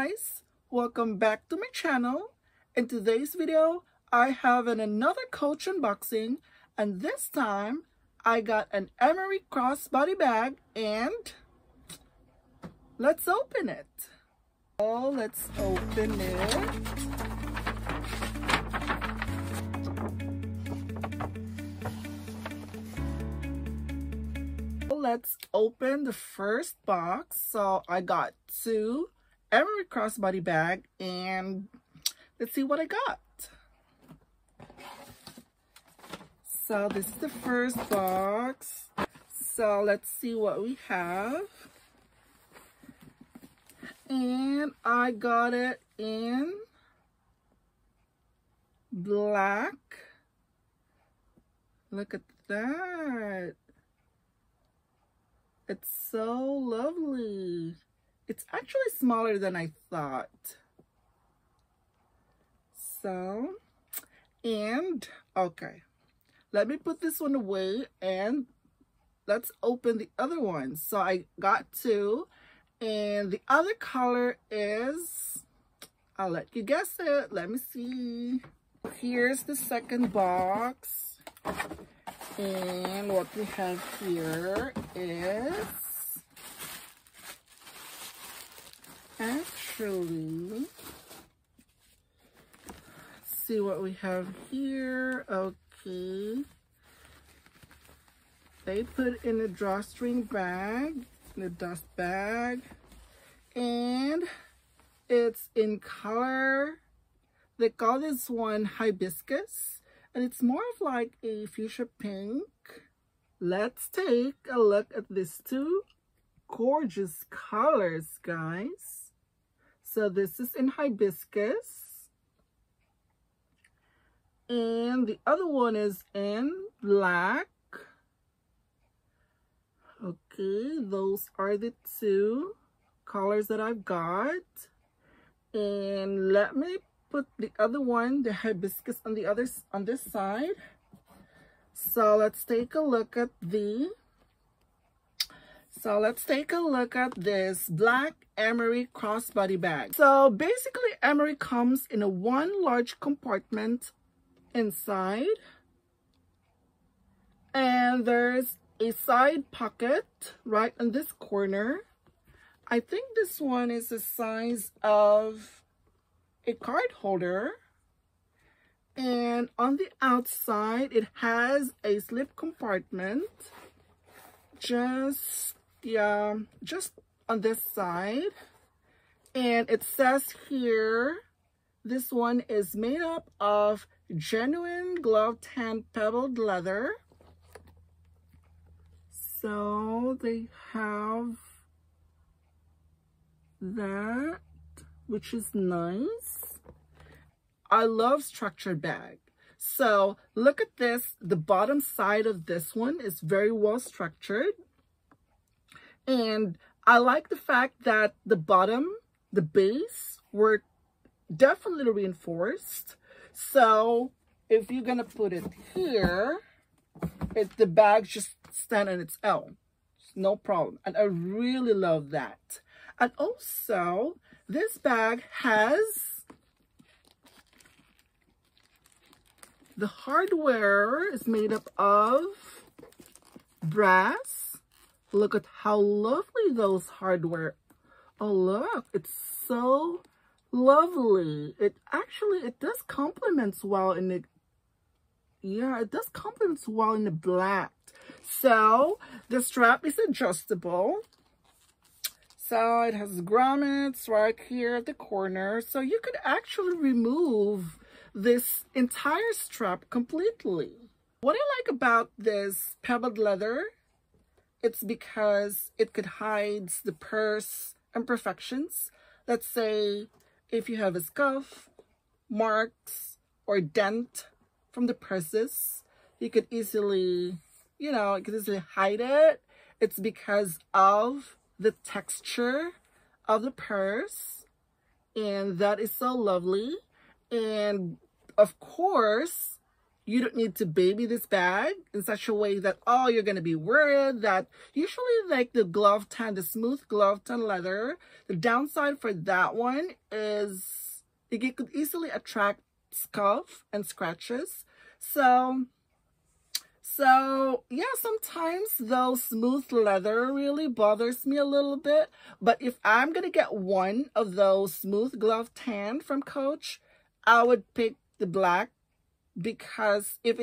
guys, welcome back to my channel. In today's video I have another Coach unboxing, and this time I got an Emery crossbody bag, and let's open it. Oh, let's open it. Let's open the first box. So I got two Emery crossbody bag, and let's see what I got. So this is the first box. So let's see what we have. And I got it in black. Look at that. It's so lovely. It's actually smaller than I thought. So, and okay, let me put this one away and let's open the other one. So I got two, and the other color is, I'll let you guess it. Let me see. Here's the second box. And what we have here is actually, let's see what we have here. Okay, they put in a drawstring bag, in a dust bag, and it's in color. They call this one hibiscus. And it's more of like a fuchsia pink. Let's take a look at these two gorgeous colors, guys. So this is in hibiscus. And the other one is in black. Okay, those are the two colors that I've got. And let me put the other one, the hibiscus, on the other, on this side. So let's take a look at this black Emery crossbody bag. So basically Emery comes in a one large compartment inside, and there's a side pocket right in this corner. I think this one is the size of a card holder, and on the outside it has a slip compartment just on this side, and it says here this one is made up of genuine gloved hand pebbled leather. So they have that, which is nice. I love structured bag. So look at this. The bottom side of this one is very well structured. And I like the fact that the bottom, the base, were definitely reinforced. So if you're gonna put it here, the bag just stand on its own. No problem. And I really love that. And also, this bag has the hardware is made up of brass. Look at how lovely those hardware. Oh, look, it's so lovely. It does complements well in the, yeah, it does complements well in the black. So the strap is adjustable. So it has grommets right here at the corner. So you could actually remove this entire strap completely. What I like about this pebbled leather, it's because it could hide the purse imperfections. Let's say if you have a scuff, marks, or dent from the purses, you could easily, hide it. It's because of the texture of the purse, and that is so lovely. And of course, you don't need to baby this bag in such a way that, oh, you're going to be worried that usually like the glove tan, the smooth glove tan leather, the downside for that one is it could easily attract scuff and scratches. So yeah, sometimes those smooth leather really bothers me a little bit. But if I'm going to get one of those smooth glove tan from Coach, I would pick the black, because if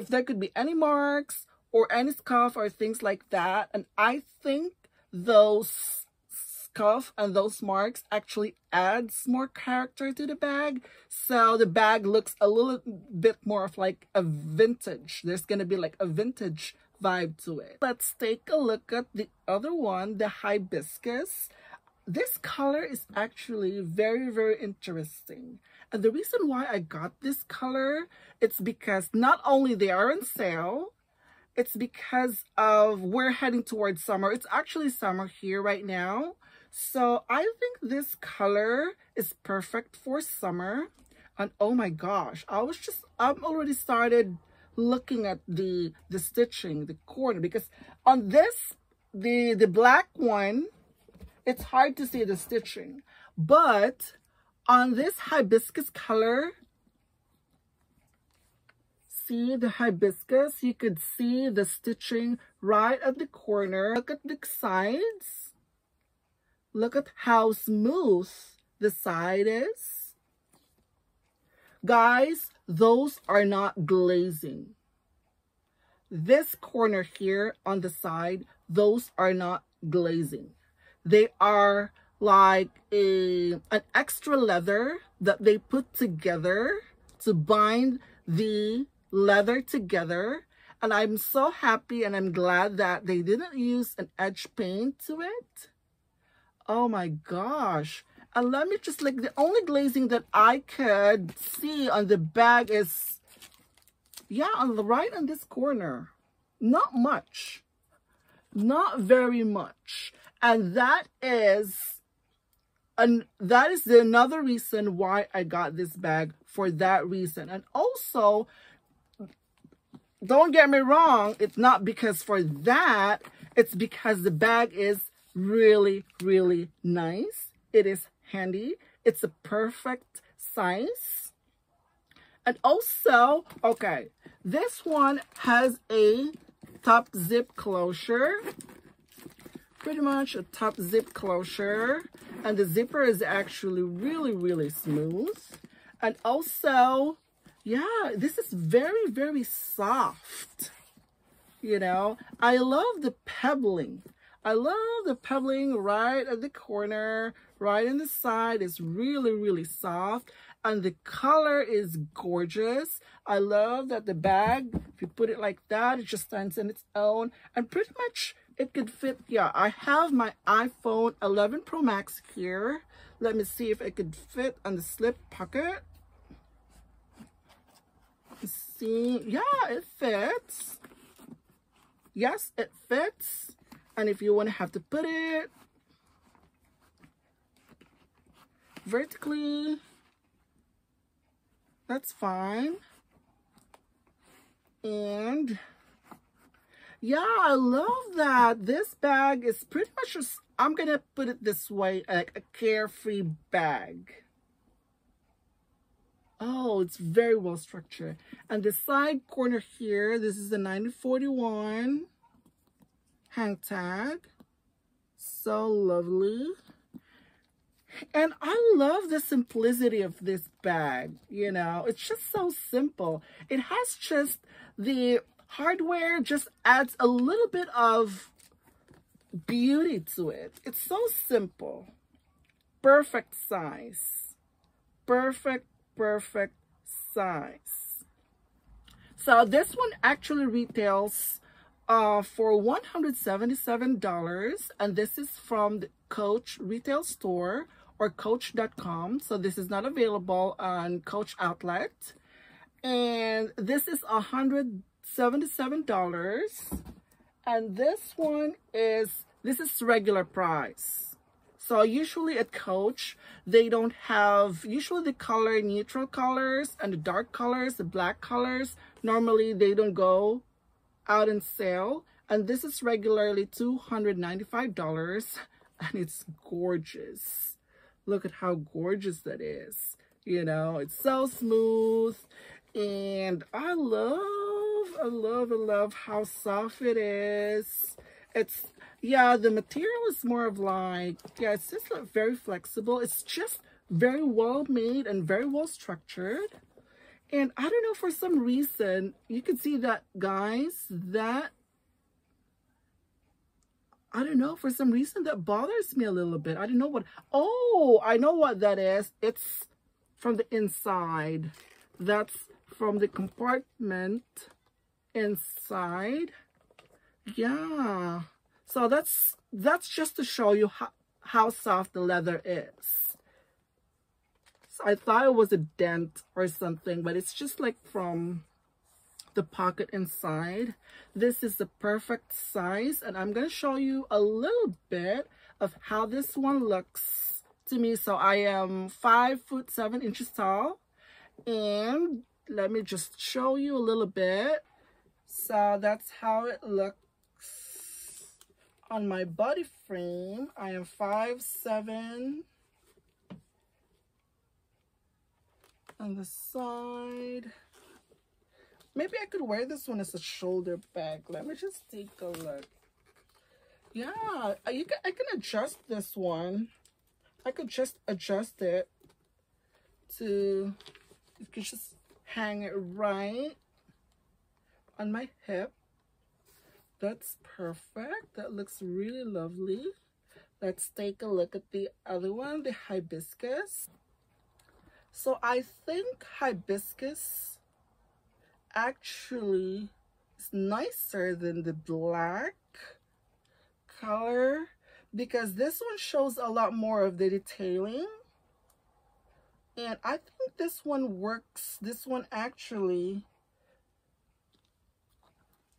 there could be any marks or any scuff or things like that, and I think those scuff and those marks actually adds more character to the bag, so the bag looks a little bit more of like a vintage. There's gonna be like a vintage vibe to it. Let's take a look at the other one, the hibiscus. This color is actually very, very interesting. And the reason why I got this color, it's because not only they are on sale, it's because of we're heading towards summer. It's actually summer here right now. So I think this color is perfect for summer. And oh my gosh, I'm already started looking at the stitching, the corner, because on this, the black one, it's hard to see the stitching. But on this hibiscus color, see the hibiscus, you could see the stitching right at the corner. Look at the sides. Look at how smooth the side is. Guys, those are not glazing. This corner here on the side, those are not glazing. They are like an extra leather that they put together to bind the leather together. And I'm so happy and I'm glad that they didn't use an edge paint to it. Oh my gosh. And let me just, like, the only glazing that I could see on the bag is, yeah, on the right on this corner. Not much. Not very much. And that is another reason why I got this bag, for that reason. And also, don't get me wrong, it's not because for that, it's because the bag is really, really nice. It is handy. It's a perfect size. And also, okay, this one has a top zip closure. Pretty much a top zip closure. And the zipper is actually really, really smooth. And also, yeah, this is very, very soft. You know, I love the pebbling. I love the pebbling right at the corner, right in the side. It's really, really soft. And the color is gorgeous. I love that the bag, if you put it like that, it just stands on its own. And pretty much it could fit, yeah, I have my iPhone 11 Pro Max here. Let me see if it could fit on the slip pocket. See, yeah, it fits. Yes, it fits. And if you want to have to put it vertically, that's fine. And yeah, I love that. This bag is pretty much just, I'm going to put it this way, like a carefree bag. Oh, it's very well structured. And the side corner here, this is the 1941 hang tag. So lovely. And I love the simplicity of this bag. You know, it's just so simple. It has just the hardware, just adds a little bit of beauty to it. It's so simple. Perfect size. Perfect size. So this one actually retails for $177, and this is from the Coach retail store or coach.com. So this is not available on Coach outlet. And this is $177. And this is regular price. So usually at Coach, they don't have, usually the color neutral colors and the dark colors, the black colors, normally they don't go out in sale. And this is regularly $295 and it's gorgeous. Look at how gorgeous that is. You know, it's so smooth, and I love how soft it is. It's, yeah, the material is more of like, yeah, it's just like very flexible. It's just very well made and very well structured. And I don't know, for some reason, you can see that, guys, that, I don't know, for some reason that bothers me a little bit. I don't know what, oh, I know what that is. It's from the inside. That's from the compartment inside. Yeah. So that's just to show you how soft the leather is. So I thought it was a dent or something, but it's just like from the pocket inside. This is the perfect size, and I'm going to show you a little bit of how this one looks to me. So I am 5'7" tall, and let me just show you a little bit. So that's how it looks on my body frame. I am 5'7" on the side. Maybe I could wear this one as a shoulder bag. Let me just take a look. Yeah, I can adjust this one. I could just adjust it to, you could just hang it right on my hip. That's perfect. That looks really lovely. Let's take a look at the other one, the hibiscus. So I think hibiscus actually is nicer than the black color, because this one shows a lot more of the detailing, and I think this one works. This one actually,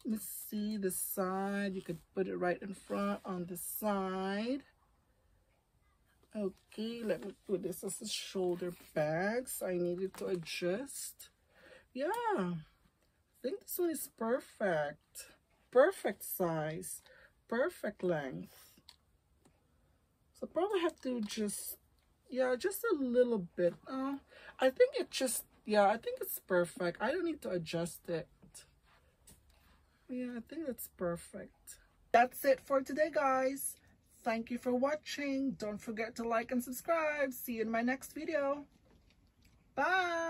let's see the side, you could put it right in front on the side. Okay, let me put this as a shoulder bag, so I needed to adjust. Yeah, I think this one is perfect. Perfect size, perfect length. So probably have to just, yeah, just a little bit. I think it just, yeah, I think it's perfect. I don't need to adjust it. Yeah, I think that's perfect. That's it for today, guys. Thank you for watching. Don't forget to like and subscribe. See you in my next video. Bye.